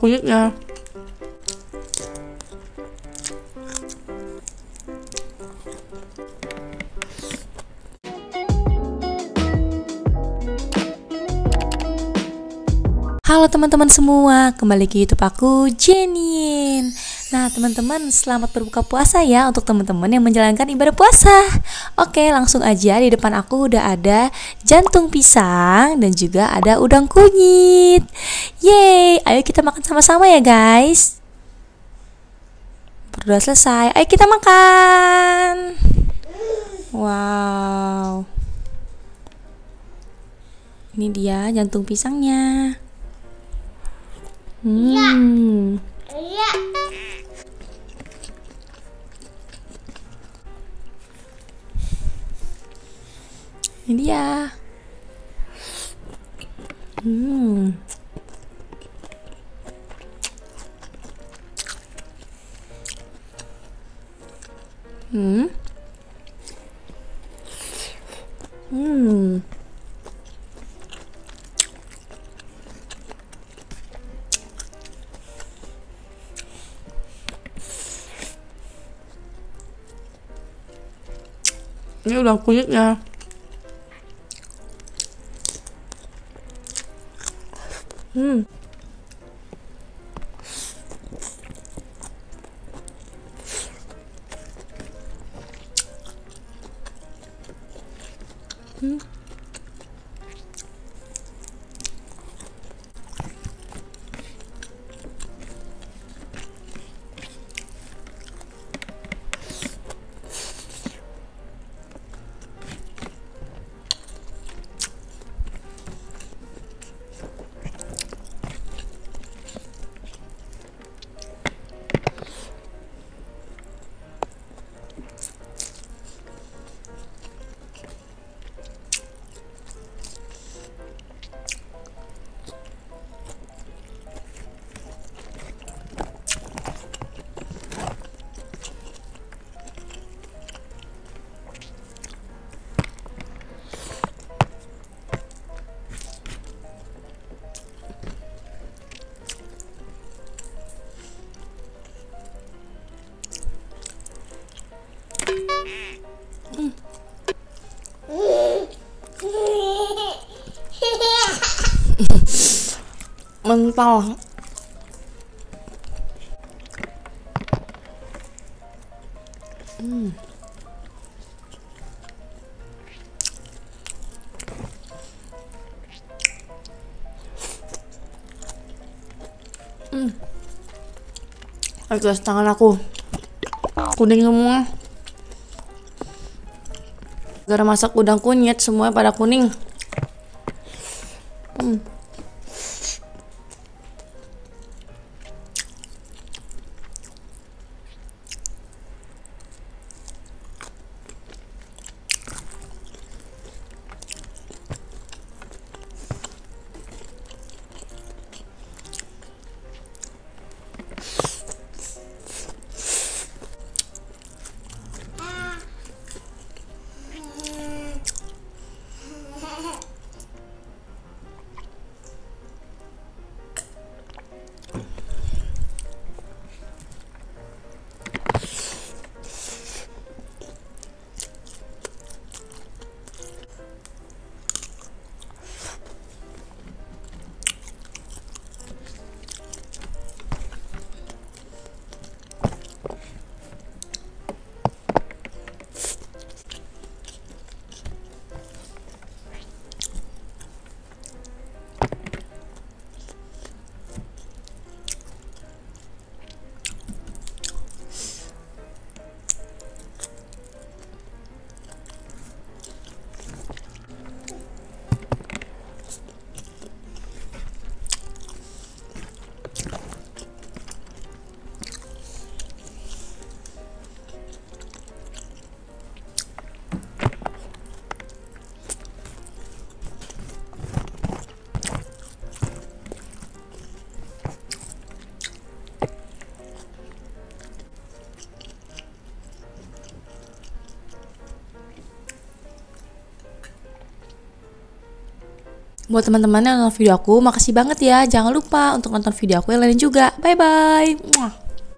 Kulitnya. Halo teman-teman semua, kembali ke YouTube aku, Jenin. Nah teman-teman, selamat berbuka puasa ya untuk teman-teman yang menjalankan ibadah puasa. Oke, langsung aja, di depan aku udah ada jantung pisang dan juga ada udang kunyit. Yeay, ayo kita makan sama-sama ya guys. Berdoa selesai, ayo kita makan. Wow, ini dia jantung pisangnya. Iya. Ini dia. Ini udah kulitnya. Mentah. Aduh, tangan aku kuning semua. Gara masak udang kunyit semuanya pada kuning. Buat teman-teman yang nonton video aku, makasih banget ya. Jangan lupa untuk nonton video aku yang lain juga. Bye bye.